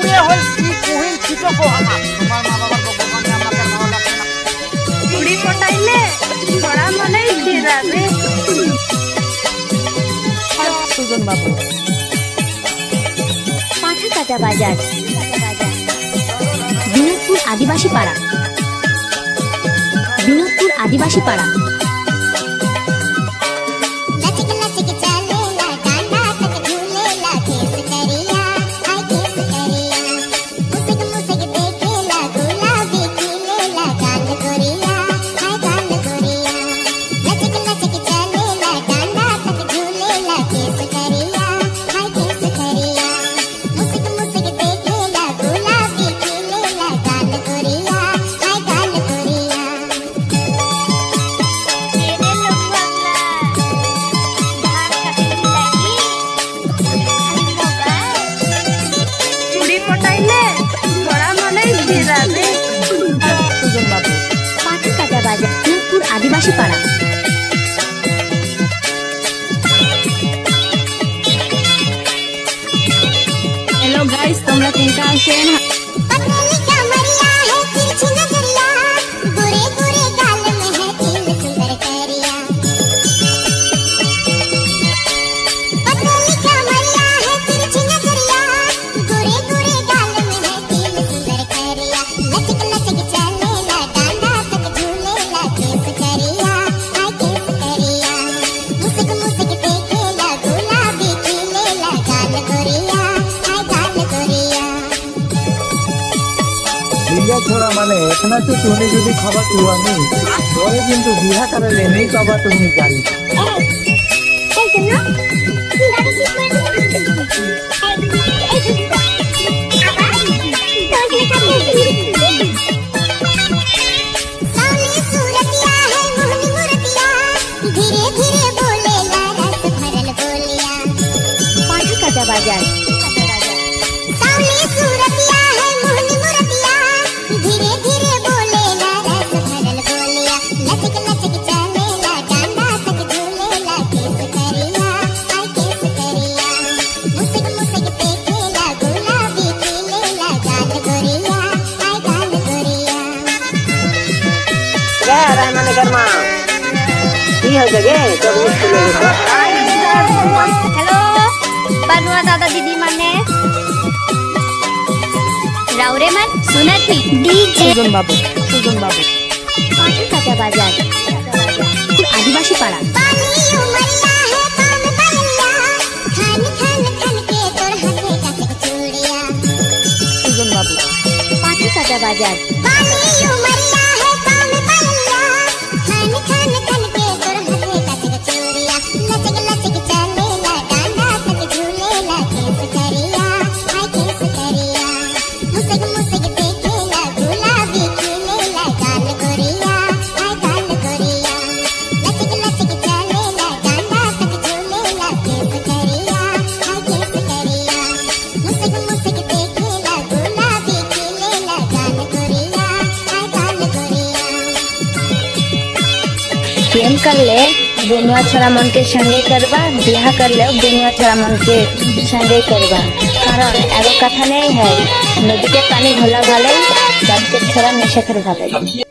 মেয়ে হল কি কুহিন ছিটো কো আমার তোমার মা বাবার ভগবান আমাকে ভালো লাগছে না কুড়ি পটাইলে ছড়া মনেই ফিরাবে। সুজন বাবু পাঠাকাটা বাজার, বিনোদপুর আদিবাসী পাড়া, বিনোদপুর আদিবাসী পাড়া। সুজন বাবু পাঠাকাটা বাজার, বিনোদপুর আদিবাসী পাড়া। হ্যালো গাইস, তোমরা কোনটা আছেন? ছোড়া মানে এখানে তো তুমি যদি খাবার তুয়ানি পরে কিন্তু বিহা করে নেই পাবা তুমি গাড়ি পাঠাকাটা বাজার, হ্যালো বানুয়া দাদা দিদি মানে রাউরে মান সুনাতি ডিজে। সুজন বাবু সুজন বাবু পাঠাকাটা বাজার, আদিবাসী পাড়া। সুজন বাবু পাঠাকাটা বাজার, प्रेम कर ले बुनुआ छोरा मन के संगे करबा, बिहा कर ले बुनुआ छोरा मन के संगे करबा। कारण एगो कथा नहीं है, नदी के पानी घोला घाले, बाप के छोरा नेशा कर भागे।